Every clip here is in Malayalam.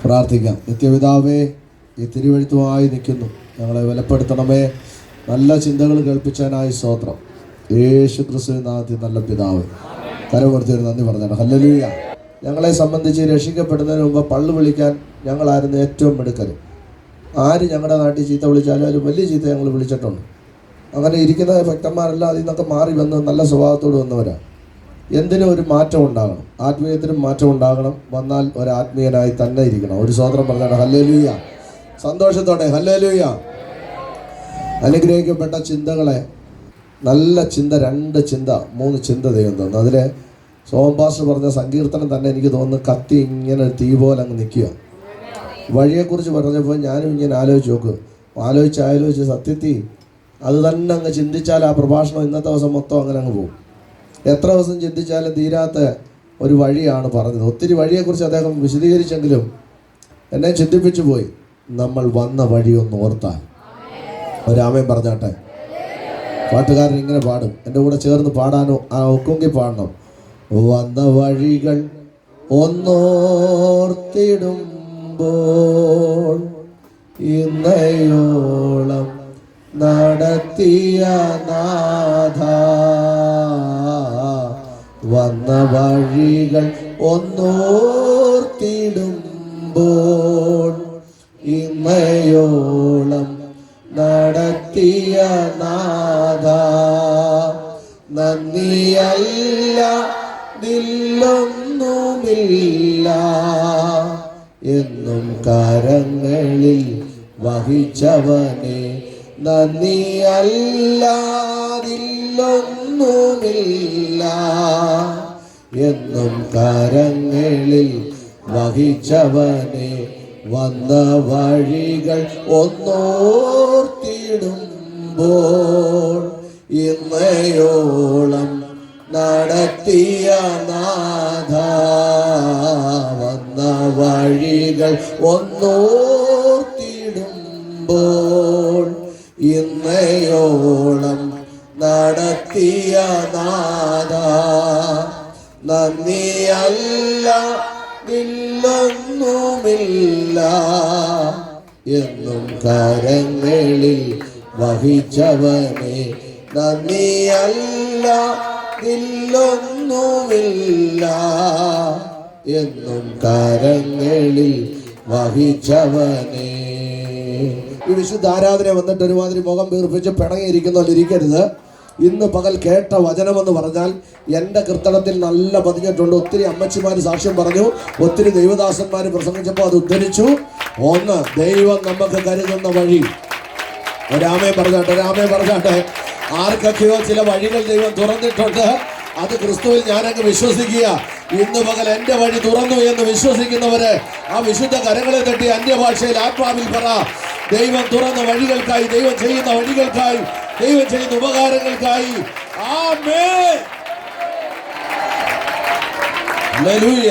പ്രാർത്ഥിക്കാം. നിത്യപിതാവേ, ഈ തിരുവെഴുത്തുമായി നിൽക്കുന്നു, ഞങ്ങളെ ബലപ്പെടുത്തണമേ. നല്ല ചിന്തകൾ കേൾപ്പിച്ചതിനായി സ്തോത്രം. യേശു ക്രിസ്തുവിൻ നാമത്തിൽ നല്ല പിതാവ്. കരമുയർത്തി നന്ദി പറഞ്ഞാണ്. ഹല്ലേലൂയ. ഞങ്ങളെ സംബന്ധിച്ച് രക്ഷിക്കപ്പെടുന്നതിന് മുമ്പ് പള്ളു വിളിക്കാൻ ഞങ്ങളായിരുന്നു ഏറ്റവും മിടുക്കൽ. ആര് ഞങ്ങളുടെ നാട്ടിൽ ചീത്ത വിളിച്ചാലും ഒരു വലിയ ചീത്ത ഞങ്ങൾ വിളിച്ചിട്ടുണ്ട്. അങ്ങനെ ഇരിക്കുന്ന ഭക്തന്മാരെല്ലാം അതിൽ നിന്നൊക്കെ മാറി വന്ന് നല്ല സ്വഭാവത്തോട് വന്നവരാണ്. എന്തിനും ഒരു മാറ്റം ഉണ്ടാകണം, ആത്മീയത്തിനും മാറ്റം ഉണ്ടാകണം. വന്നാൽ ഒരാത്മീയനായി തന്നെ ഇരിക്കണം. ഒരു സ്വതന്ത്രം പറഞ്ഞാണ്. ഹല്ലേലൂയ. സന്തോഷത്തോടെ ഹല്ലേലൂയ. അനുഗ്രഹിക്കപ്പെട്ട ചിന്തകളെ, നല്ല ചിന്ത, 2 ചിന്ത 3 ചിന്ത ദൈവം തന്നു. അതിൽ സോമപാസ്റ്റർ പറഞ്ഞ സങ്കീർത്തനം തന്നെ എനിക്ക് തോന്നുന്നു കത്തി ഇങ്ങനെ തീ പോലെ അങ്ങ് നിൽക്കുക. വഴിയെക്കുറിച്ച് പറഞ്ഞപ്പോൾ ഞാനും ഇങ്ങനെ ആലോചിച്ച് സത്യത്തിൽ അത് തന്നെ അങ്ങ് ചിന്തിച്ചാൽ ആ പ്രഭാഷണം ഇന്നത്തെ ദിവസം മൊത്തം അങ്ങനെ അങ്ങ് പോകും. എത്ര ദിവസം ചിന്തിച്ചാലും തീരാത്ത ഒരു വഴിയാണ് പറഞ്ഞത്. ഒത്തിരി വഴിയെക്കുറിച്ച് അദ്ദേഹം വിശദീകരിച്ചെങ്കിലും എന്നെ ചിന്തിപ്പിച്ചു പോയി. നമ്മൾ വന്ന വഴി ഒന്ന് ഓർത്താൽ. ഒരാമയും പറഞ്ഞാട്ടെ. പാട്ടുകാരൻ ഇങ്ങനെ പാടും, എൻ്റെ കൂടെ ചേർന്ന് പാടാനോ ഒക്കെങ്കിൽ പാടണം. വന്ന വഴികൾ ഒന്നോർത്തിടുമ്പോൾ ഇന്നയോളം നടത്തിയ നാഥ, വന്ന വഴികൾ ഒന്നോർത്തിടുമ്പോൾ ഇന്നയോളം നടത്തിയ നാഥ, നന്ദിയല്ല ദില്ലൊന്നുമില്ല എന്നും കരങ്ങളിൽ വഹിച്ചവനെ, നന്ദിയല്ലാതില്ലൊന്നുമില്ല എന്നും കരങ്ങളിൽ വഹിച്ചവനെ, വന്ന വഴികൾ ഒന്നോർത്തിടുമ്പോൾ ഇന്നയോളം നടത്തിയ നാഥ, വന്ന വഴികൾ ഒന്നോർത്തിടുമ്പോൾ ഇന്നയോളം നടത്തിയ നാഥ, നന്ദിയല്ല ദില്ലൊന്നുമില്ല എന്നും കരങ്ങളിൽ വഹിച്ചവനെ, നന്ദിയല്ല ദില്ലൊന്നുമില്ല എന്നും കരങ്ങളിൽ വഹിച്ചവനെ. ഈ വിശുദ്ധ ആരാധന വന്നിട്ട് ഒരുമാതിരി മുഖം വീർപ്പിച്ച് പിണങ്ങിയിരിക്കുന്നവരിക്കരുത്. ഇന്ന് പകൽ കേട്ട വചനമെന്ന് പറഞ്ഞാൽ എൻ്റെ കീർത്തനത്തിൽ നല്ല പതിഞ്ഞിട്ടുണ്ട്. ഒത്തിരി അമ്മച്ചിമാർ സാക്ഷ്യം പറഞ്ഞു, ഒത്തിരി ദൈവദാസന്മാർ പ്രസംഗിച്ചപ്പോൾ അത് ഉദ്ധരിച്ചു. ഒന്ന്, ദൈവം നമുക്ക് കരുതുന്ന വഴി. ഒരാമേ പറഞ്ഞാട്ടെ. ആർക്കൊക്കെയോ ചില വഴികൾ ദൈവം തുറന്നിട്ടുണ്ട്. അത് ക്രിസ്തുവിൽ ഞാനങ്ങ് വിശ്വസിക്കുക. ഇന്ന് പകൽ എൻ്റെ വഴി തുറന്നു എന്ന് വിശ്വസിക്കുന്നവര് ആ വിശുദ്ധ കരങ്ങളെ തട്ടി അന്യഭാഷയിൽ ആത്മാവിൽ പറ, ദൈവം തുറന്ന വഴികൾക്കായി, ദൈവം ചെയ്യുന്ന വഴികൾക്കായി, ദൈവം ചെയ്യുന്ന ഉപകാരങ്ങൾക്കായി. ആമേൻ. ഹല്ലേലൂയ.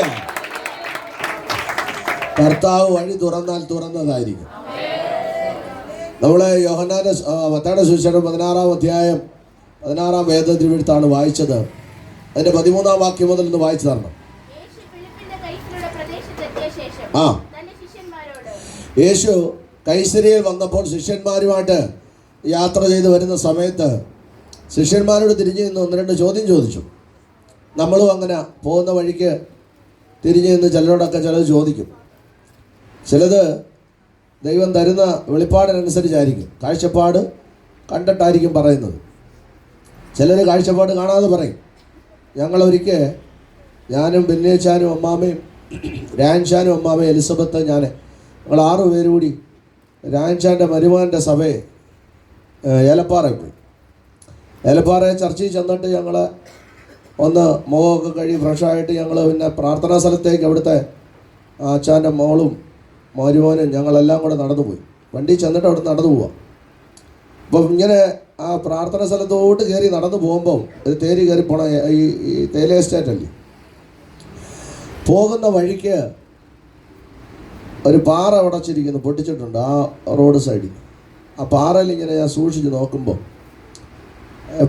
കർത്താവ് വഴി തുറന്നാൽ തുറന്നതായിരിക്കും. നമ്മള് യോഹന്നാന്റെ മത്തായിയുടെ സുവിശേഷം 16-ാം അധ്യായം 16-ാം വേദത്തിരുവെഴുത്താണ് വായിച്ചത്. അതിന്റെ 13-ാം വാക്യം മുതൽ ഒന്ന് വായിച്ചു തരണം. യേശു കൈസരിയിൽ വന്നപ്പോൾ ശിഷ്യന്മാരുമായിട്ട് യാത്ര ചെയ്ത് വരുന്ന സമയത്ത് ശിഷ്യന്മാരോട് തിരിഞ്ഞു നിന്ന് 1-2 ചോദ്യം ചോദിച്ചു. നമ്മളും അങ്ങനെ പോകുന്ന വഴിക്ക് തിരിഞ്ഞു നിന്ന് ചിലരോടൊക്കെ ചിലത് ചോദിക്കും. ചിലത് ദൈവം തരുന്ന വെളിപ്പാടിനനുസരിച്ചായിരിക്കും, കാഴ്ചപ്പാട് കണ്ടിട്ടായിരിക്കും പറയുന്നത്. ചിലർ കാഴ്ചപ്പാട് കാണാതെ പറയും. ഞങ്ങളൊരിക്കൽ ഞാനും ബിന്നേച്ചാനും അമ്മാമയും രാൻഷാനും അമ്മാമയും എലിസബത്ത് ഞങ്ങൾ 6 പേര് കൂടി രാൻഷാൻ്റെ മരുമകൻ്റെ സഭയെ ഏലപ്പാറയിൽ പോയി. ഏലപ്പാറയെ ചർച്ചയിൽ ചെന്നിട്ട് ഞങ്ങൾ ഒന്ന് മുഖമൊക്കെ കഴുകി ഫ്രഷായിട്ട് ഞങ്ങൾ പിന്നെ പ്രാർത്ഥനാ സ്ഥലത്തേക്ക് അവിടുത്തെ അച്ഛൻ്റെ മോളും മരുമോനും ഞങ്ങളെല്ലാം കൂടെ നടന്നു പോയി. വണ്ടി ചെന്നിട്ട് അവിടെ നടന്നു പോവാം. അപ്പം ഇങ്ങനെ ആ പ്രാർത്ഥന സ്ഥലത്തോട്ട് കയറി നടന്നു പോകുമ്പം ഒരു തേരി കയറി പോണ ഈ തേയില എസ്റ്റേറ്റ് അല്ലേ, പോകുന്ന വഴിക്ക് ഒരു പാറ ഉടച്ചിരിക്കുന്നു, പൊട്ടിച്ചിട്ടുണ്ട് ആ റോഡ് സൈഡിൽ. ആ പാറയിൽ ഇങ്ങനെ ഞാൻ സൂക്ഷിച്ച് നോക്കുമ്പോൾ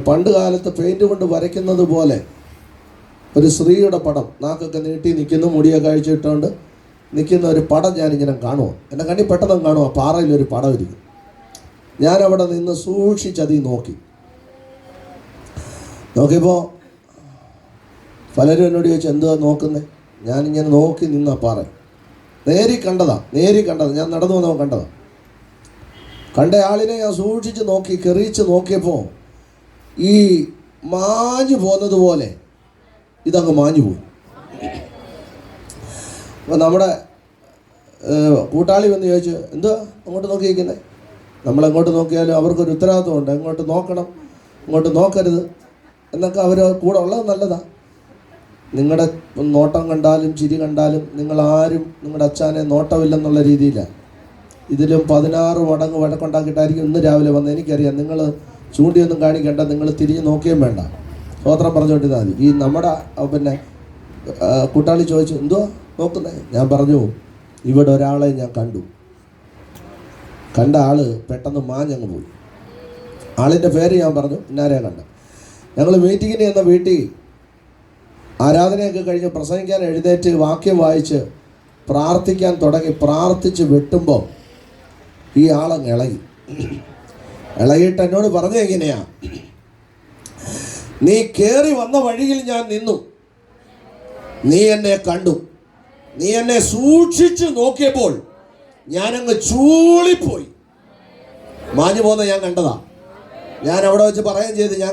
പണ്ട് കാലത്ത് പെയിൻറ്റ് കൊണ്ട് വരയ്ക്കുന്നത് പോലെ ഒരു സ്ത്രീയുടെ പടം, നാക്കൊക്കെ നീട്ടി നിൽക്കുന്നു, മുടിയൊക്കെ അഴിച്ചിട്ടുകൊണ്ട് നിൽക്കുന്ന ഒരു പടം ഞാനിങ്ങനെ കാണുമോ, എൻ്റെ കണ്ണി പെട്ടെന്ന് കാണുമോ, പാറയിലൊരു പടം ഇരിക്കും. ഞാനവിടെ നിന്ന് സൂക്ഷിച്ചതി നോക്കിയപ്പോൾ പലരും എന്നോട് ചോദിച്ചു എന്തുവാ നോക്കുന്നത്. ഞാനിങ്ങനെ നോക്കി നിന്ന പാറ നേരി കണ്ടതാ. ഞാൻ നടന്നു വന്നപ്പോൾ കണ്ടതാ. കണ്ട ആളിനെ ഞാൻ സൂക്ഷിച്ച് നോക്കി, കെറിയിച്ച് നോക്കിയപ്പോൾ ഈ മാഞ്ഞു പോകുന്നത് പോലെ ഇതങ്ങ് മാഞ്ഞു പോയി. അപ്പോൾ നമ്മുടെ കൂട്ടാളി വന്ന് ചോദിച്ചു എന്തുവാ അങ്ങോട്ട് നോക്കിയിരിക്കുന്നത്. നമ്മളെങ്ങോട്ട് നോക്കിയാലും അവർക്കൊരു ഉത്തരവാദിത്വമുണ്ട്, എങ്ങോട്ട് നോക്കണം ഇങ്ങോട്ട് നോക്കരുത് എന്നൊക്കെ അവർ കൂടെ ഉള്ളത് നല്ലതാണ്. നിങ്ങളുടെ നോട്ടം കണ്ടാലും ചിരി കണ്ടാലും നിങ്ങളാരും നിങ്ങളുടെ അച്ഛനെ നോട്ടമില്ലെന്നുള്ള രീതിയിലാണ്. ഇതിലും 16 മടങ്ങ് വഴക്കുണ്ടാക്കിയിട്ടായിരിക്കും ഇന്ന് രാവിലെ വന്ന്. എനിക്കറിയാം നിങ്ങൾ ചൂണ്ടിയൊന്നും കാണിക്കേണ്ട, നിങ്ങൾ തിരിഞ്ഞ് നോക്കുകയും വേണ്ട, സ്വോത്രം പറഞ്ഞുകൊണ്ടിരുന്നാൽ മതി. ഈ നമ്മുടെ പിന്നെ കൂട്ടാളി ചോദിച്ചു എന്തുവാ നോക്കുന്നത്. ഞാൻ പറഞ്ഞു ഇവിടെ ഒരാളെ ഞാൻ കണ്ട ആള് പെട്ടെന്ന് മാഞ്ഞങ്ങ് പോയി. ആളിൻ്റെ പേര് ഞാൻ പറഞ്ഞു, ഇന്നാരെയാ കണ്ട. ഞങ്ങൾ മീറ്റിങ്ങിന് ചെന്ന വീട്ടിൽ ആരാധനയൊക്കെ കഴിഞ്ഞ് പ്രസംഗിക്കാൻ എഴുന്നേറ്റ് വാക്യം വായിച്ച് പ്രാർത്ഥിക്കാൻ തുടങ്ങി. പ്രാർത്ഥിച്ച് വെട്ടുമ്പോൾ ഈ ആളങ്ങ് ഇളകിയിട്ട് എന്നോട് പറഞ്ഞു എങ്ങനെയാ, നീ കയറി വന്ന വഴിയിൽ ഞാൻ നിന്നു, നീ എന്നെ കണ്ടു, നീ എന്നെ സൂക്ഷിച്ചു നോക്കിയപ്പോൾ ഞാനങ്ങ് ചൂളിപ്പോയി. മാഞ്ഞു പോകുന്ന ഞാൻ കണ്ടതാ. ഞാൻ അവിടെ വെച്ച് പറയുകയും ചെയ്ത് ഞാൻ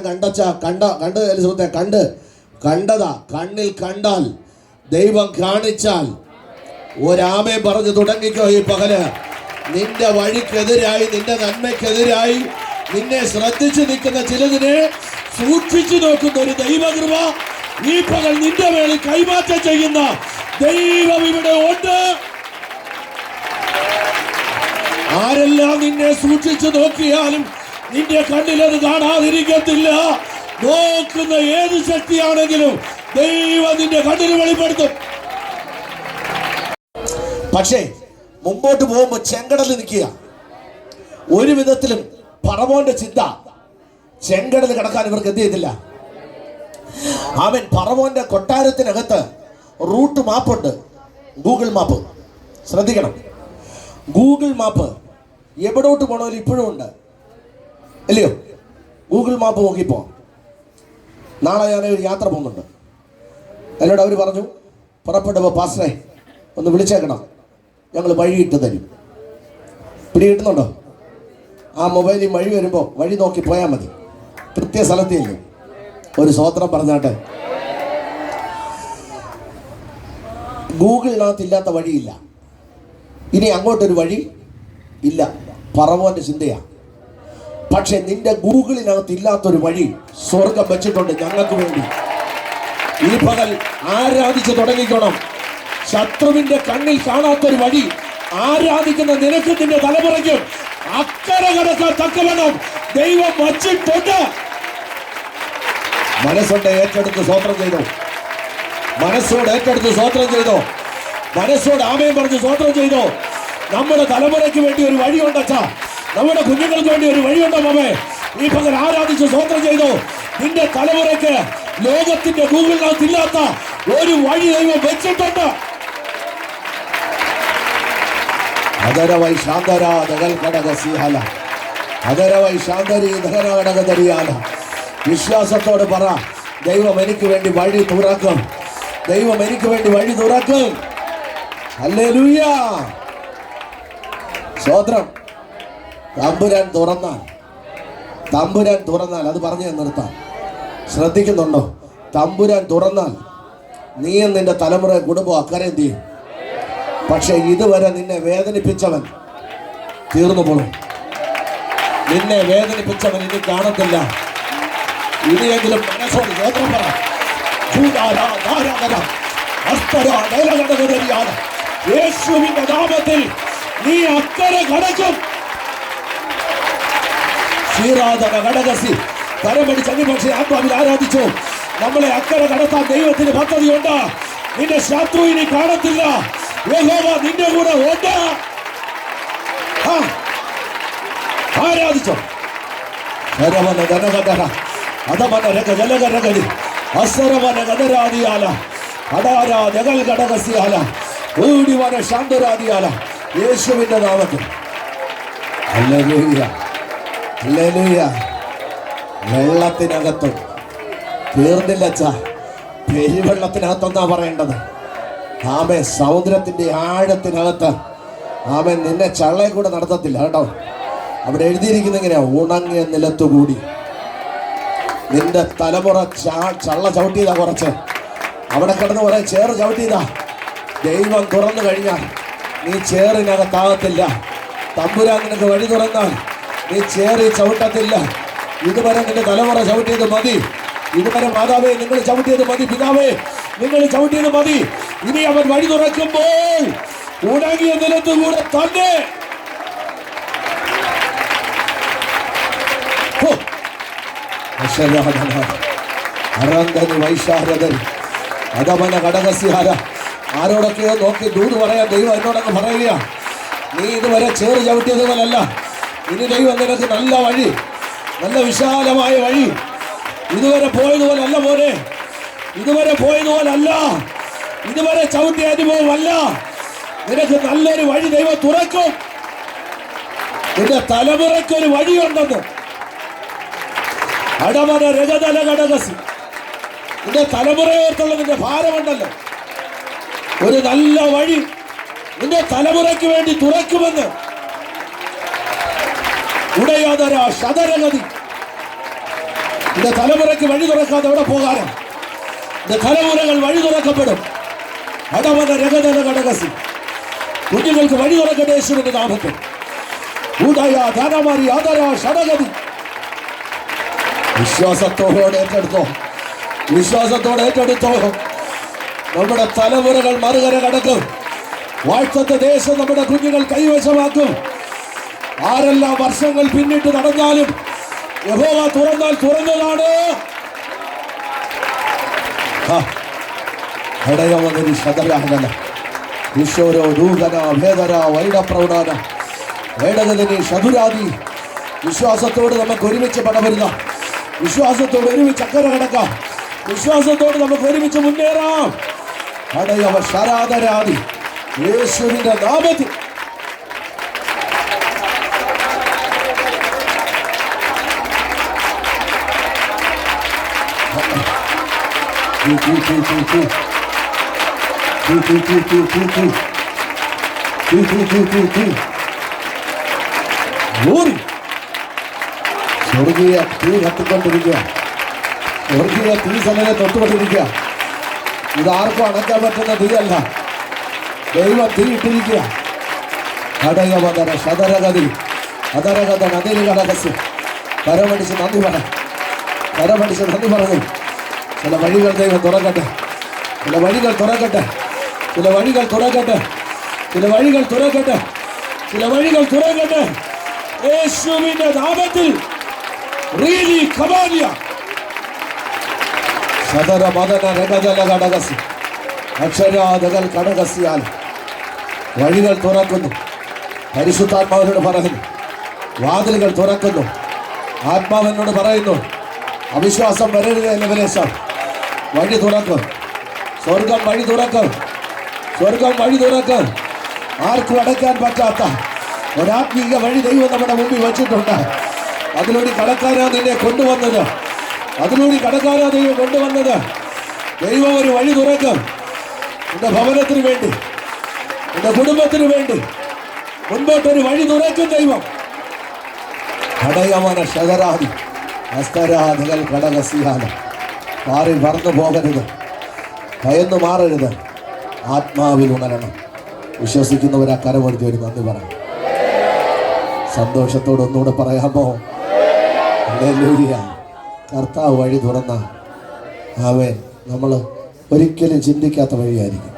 കണ്ടതാ. കണ്ണിൽ കണ്ടാൽ ദൈവം കാണിച്ചാൽ ഒരാമേ പറഞ്ഞു തുടങ്ങിക്കോ. ഈ പകല് നിന്റെ വഴിക്കെതിരായി, നിന്റെ നന്മയ്ക്കെതിരായി നിന്നെ ശ്രദ്ധിച്ചു നിൽക്കുന്ന ചിലതിനെ സൂക്ഷിച്ചു നോക്കുന്ന ഒരു ദൈവകൃപ ഈ പകൽ നിന്റെ മേളിൽ കൈമാറ്റം ചെയ്യുന്ന ദൈവം ഇവിടെ ഉണ്ട്. ആരെല്ലാം നിന്നെ സൂക്ഷിച്ചു നോക്കിയാലും നിന്റെ കണ്ണിലത് കാണാതിരിക്കത്തില്ല. നോക്കുന്ന ഏത് ശക്തിയാണെങ്കിലും ദൈവം നിന്റെ കണ്ണിൽ വെളിപ്പെടുത്തും. പക്ഷേ മുമ്പോട്ട് പോകുമ്പോൾ ചെങ്കടൽ നിൽക്കുക. ഒരു വിധത്തിലും പറവോന്റെ ചിന്ത ചെങ്കടൽ കടക്കാൻ ഇവർക്ക് എന്ത് ചെയ്തില്ല. അവൻ പറവോന്റെ കൊട്ടാരത്തിനകത്ത് റൂട്ട് മാപ്പുണ്ട്, ഗൂഗിൾ മാപ്പ്. ശ്രദ്ധിക്കണം, ഗൂഗിൾ മാപ്പ് എവിടോട്ട് പോകണമെങ്കിലും ഇപ്പോഴും ഉണ്ട്, അല്ലയോ? ഗൂഗിൾ മാപ്പ് നോക്കിപ്പോ. നാളെ ഞാൻ ഒരു യാത്ര പോകുന്നുണ്ട്. എന്നോട് അവർ പറഞ്ഞു പുറപ്പെടുമ്പോൾ പാസ്റ്ററെ ഒന്ന് വിളിച്ചേക്കണം, ഞങ്ങൾ വഴിയിട്ട് തരും. പിടികിട്ടുന്നുണ്ടോ? ആ മൊബൈലിൽ വഴി വരുമ്പോൾ വഴി നോക്കി പോയാൽ മതി, കൃത്യ സ്ഥലത്തില്ലേ. ഒരു സ്വോത്രം പറഞ്ഞാട്ടെ. ഗൂഗിളിനകത്ത് ഇല്ലാത്ത വഴിയില്ല, ഇനി അങ്ങോട്ടൊരു വഴി ഇല്ല. പറവോന്റെ ചിന്തയാണ്. പക്ഷെ നിന്റെ ഗൂഗിളിനകത്ത് ഇല്ലാത്തൊരു വഴി സ്വർഗം വെച്ചിട്ടുണ്ട് ഞങ്ങൾക്ക് വേണ്ടി. ഈ പകൽ ആരാധിച്ച് തുടങ്ങിക്കണം. ശത്രുവിന്റെ കണ്ണിൽ കാണാത്തൊരു വഴി ആരാധിക്കുന്ന നിനക്ക് നിന്റെ തലമുറയ്ക്കും അക്കരെ കടക്കാൻ തക്കവണ്ണം ദൈവം വച്ചിട്ടുണ്ട്. മനസ്സോടെ ഏറ്റെടുത്ത് സ്വോത്രം ചെയ്തോ. മനസ്സോട് ഏറ്റെടുത്ത് സ്വോത്രം ചെയ്തോ. മനസ്സോട് ആമേൻ പറഞ്ഞ് സ്വോത്രം ചെയ്തോ. നമ്മുടെ തലമുറയ്ക്ക് വേണ്ടി ഒരു വഴിയുണ്ടച്ചാ, നമ്മുടെ കുഞ്ഞുങ്ങൾക്ക് വേണ്ടി ഒരു വഴിയുണ്ടോ മാമേ? ഈ പകൽ ആരാധിച്ച് സ്വോത്രം ചെയ്തോ. നിന്റെ തലമുറയ്ക്ക് ലോകത്തിന്റെ ഗൂഗിളിനകത്ത് ഇല്ലാത്ത ഒരു വഴി ദൈവം വെച്ചിട്ടുണ്ട്. അതരവൈ ശാന്തരാധകൽ കടകസിയാല, അതരവൈ ശാന്തരീ ധകനകടകതറിയാല. വിശ്വാസത്തോട് പറ, ദൈവം എനിക്ക് വേണ്ടി വഴി തുറക്കും. ദൈവം എനിക്ക് വേണ്ടി വഴി തുറക്കും. ഹല്ലേലൂയ. സ്തോത്രം. തമ്പുരാൻ തുറന്നാൽ അത് പറഞ്ഞു നിർത്താം. ശ്രദ്ധിക്കുന്നുണ്ടോ? തമ്പുരാൻ തുറന്നാൽ നീയും നിന്റെ തലമുറ കുടുംബം അക്കരെ എന്ത് ചെയ്യും? പക്ഷെ ഇതുവരെ നിന്നെ വേദനിപ്പിച്ചവൻ തീർന്നു പോളും. നിന്നെ വേദനിപ്പിച്ചവൻ ഇനി കാണത്തില്ല. ഇനിയെങ്കിലും മനസ്സോട് സ്വോത്രം പറ. യേശുവിന്റെ നാമത്തിൽ നീ അക്കരെ കടക്കും. ഘടകസി കരമടി ചങ്ങിപക്ഷി ആത്മാവിൽ ആരാധിച്ചു. നമ്മളെ അക്കരെ കടത്താൻ ദൈവത്തിന് പദ്ധതിയുണ്ട്. നിന്റെ ശത്രു ഇനി കാണത്തില്ല. യഹോവ നിന്റെ കൂടെ ഉണ്ട്. ആരാധിച്ചോ. ഓടി വര ശാന്തരാധിയാല യേശുവിന്റെ നാമത്തിൽ. Hallelujah, hallelujah. വെള്ളത്തിനകത്തും തീർന്നില്ല അച്ഛാ, പെരുവെള്ളത്തിനകത്തൊന്നാ പറയേണ്ടത്. ആമേൻ. സമുദ്രത്തിന്റെ ആഴത്തിനകത്ത് ആമേൻ നിന്നെ ചള്ളയെ കൂടെ നടത്തത്തില്ല കേട്ടോ. അവിടെ എഴുതിയിരിക്കുന്ന എങ്ങനെയാ? ഉണങ്ങിയ നിലത്തുകൂടി നിന്റെ തലമുറ ചള്ള ചവിട്ടിയതാ. കുറച്ച് അവിടെ കിടന്ന് കുറെ ചേറ് ചവിട്ടിയതാ. ദൈവം തുറന്നു കഴിഞ്ഞാൽ നീ ചേറിനകത്താകത്തില്ല. തമ്പുരാൻ നിനക്ക് വഴി തുറന്നാൽ നീ ചേറി ചവിട്ടത്തില്ല. ഇതുവരെ നിന്റെ തലമുറ ചവിട്ടിയത് മതി. ഇതുവരെ മാതാവേ നിങ്ങൾ ചവിട്ടിയത് മതി. പിതാവേ നിങ്ങൾ ചവിട്ടിയത് മതി. ഇനി അവൻ വഴി തുറക്കുമ്പോൾ ഉണങ്ങിയ നിലത്തുകൂടെ തന്നെ ആരോടൊക്കെയോ നോക്കി ദൂത് പറയാൻ ദൈവം എന്നോടൊക്കെ പറയുക. നീ ഇതുവരെ ചേറ് ചവിട്ടിയതുപോലല്ല. ഇനി ദൈവം നിനക്ക് നല്ല വഴി, നല്ല വിശാലമായ വഴി. ഇതുവരെ പോയതുപോലല്ല മോനെ, ഇതുവരെ പോയതുപോലല്ല, ഇതുവരെ ചവിട്ടിയ അനുഭവമല്ല. നിനക്ക് നല്ലൊരു വഴി ദൈവം തുറക്കും. നിന്റെ തലമുറയ്ക്കൊരു വഴിയുണ്ടെന്ന്. അടമന രഗതല ഘടകസി. നിന്റെ തലമുറയോർത്തുള്ള നിന്റെ ഭാരമുണ്ടല്ലോ, ഒരു നല്ല വഴി നിന്റെ തലമുറയ്ക്ക് വേണ്ടി തുറക്കുമെന്ന്. ഉടയാതര ശതരഗതി. നിന്റെ തലമുറയ്ക്ക് വഴി തുറക്കാതെ എവിടെ പോകാനോ? നിന്റെ തലമുറകൾ വഴി തുറക്കപ്പെടും. അടമന രഗതല ഘടകസി. കുഞ്ഞുങ്ങൾക്ക് വഴി തുറക്കട്ടെ യേശുവിന്റെ നാമത്തിൽ. ഉടയ ധനമറി അതര ഷടഗതി. വിശ്വാസത്തോടെ ഏറ്റെടുത്തോ, വിശ്വാസത്തോടെ ഏറ്റെടുത്തോ. നമ്മുടെ തലമുറകൾ മറുകര കടക്കും. വാഴ്ത്തത്തെ ദേശം നമ്മുടെ കുഞ്ഞുങ്ങൾ കൈവശമാക്കും. ആരെല്ലാം വർഷങ്ങൾ പിന്നിട്ട് നടന്നാലും യഹോവ തുറന്നാൽ തുറന്നതാണ്. ശതരാഹന ഈശോരോ ദൂതന ഭേദര വൈഡപ്രൗഢാന വേടകനി ശതുരാദി. വിശ്വാസത്തോട് നമുക്ക് ഒരുമിച്ച് പടവരുന്ന, വിശ്വാസത്തോട് ഒരുമിച്ച് അക്കര കടക്കാം, വിശ്വാസത്തോട് നമുക്ക് ഒരുമിച്ച് മുന്നേറാം. അടയവ ശരാധരാദി യേശുവിന്റെ നാമത്തിൽ. സ്വർഗീയ തീ കത്തിക്കൊണ്ടിരിക്കുക, സ്വർഗീയ തീ സലനെ തൊട്ടുകൊണ്ടിരിക്കുക. ഇതാർക്കും അടയ്ക്കാൻ പറ്റുന്ന തീയല്ല, ദൈവം തീ ഇട്ടിരിക്കുക. അടയവതര ശതരഗതി അതരഗത നദിനി കടകസ്. കരമടിച്ച് നന്ദി പറ, കരമടിച്ച് നന്ദി പറഞ്ഞു. ചില വഴികൾ ദൈവം തുറക്കട്ടെ, ചില വഴികൾ തുറക്കട്ടെ, ചില വഴികൾ തുറക്കട്ടെ, ചില വഴികൾ തുറക്കട്ടെ, ചില വഴികൾ തുറക്കട്ടെ യേശുവിന്റെ നാമത്തിൽ. റീലി കമാലിയ സദര മദന രഗജല കടകസി അക്ഷരാധകൾ കടകസിയാൽ വഴികൾ തുറക്കുന്നു. പരിശുദ്ധാത്മാവിനോട് പറയുന്നു, വാതിലുകൾ തുറക്കുന്നു. ആത്മാവിനോട് പറയുന്നു, അവിശ്വാസം വരരുത് ലെവലേശം. വഴി തുറക്കും, സ്വർഗം വഴി തുറക്കും, സ്വർഗം വഴി തുറക്കും. ആർക്കും അടയ്ക്കാൻ പറ്റാത്ത ഒരാത്മീക വഴി ദൈവം നമ്മുടെ മുമ്പിൽ വച്ചിട്ടുണ്ട്. അതിലൂടെ കടക്കാനാ നിന്നെ കൊണ്ടുവന്നത്, അതിലൂടെ കടക്കാനാ ദൈവം കൊണ്ടുവന്നത്. ദൈവം ഒരു വഴി തുറക്കും. നിന്റെ ഭവനത്തിന് വേണ്ടി, നിന്റെ കുടുംബത്തിന് വേണ്ടി മുൻപോട്ടൊരു വഴി തുറക്കും ദൈവം. കടയമന ശതരാതി അസ്തരാധികൾ കടകസിയാല. മാറി മറന്നു പോകരുത്, ഭയന്നു മാറരുത്, ആത്മാവിൽ ഉണരണം. വിശ്വസിക്കുന്നവരാ കരമൊരുത്തി ഒരു നന്ദി പറയാം. സന്തോഷത്തോടെ ഒന്നുകൂടെ പറയാമോ? ഹല്ലേലൂയ. കർത്താവ് വഴി തുറന്ന ആമേൻ. നമ്മൾ ഒരിക്കലും ചിന്തിക്കാത്ത വഴിയായിരിക്കും.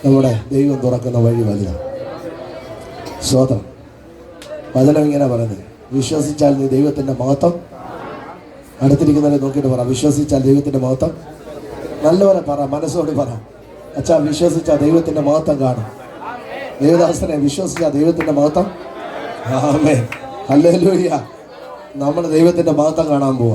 നമ്മുടെ ദൈവം തുറക്കുന്ന വഴി വലുതാണ്. സ്വതം വചനം ഇങ്ങനെ പറയുന്നത്, വിശ്വസിച്ചാൽ നീ ദൈവത്തിൻ്റെ മഹത്വം. അടുത്തിരിക്കുന്നവരെ നോക്കിയിട്ട് പറ, വിശ്വസിച്ചാൽ ദൈവത്തിൻ്റെ മഹത്വം. നല്ലവരെ പറ, മനസ്സോട് പറ, അച്ഛാ വിശ്വസിച്ചാൽ ദൈവത്തിൻ്റെ മഹത്വം കാണും. ദേവദാസനെ വിശ്വസിച്ചാൽ ദൈവത്തിൻ്റെ മഹത്വം. ആമേൻ. ഹല്ലേലൂയ. നമ്മൾ ദൈവത്തിൻ്റെ മഹത്വം കാണാൻ പോവാം.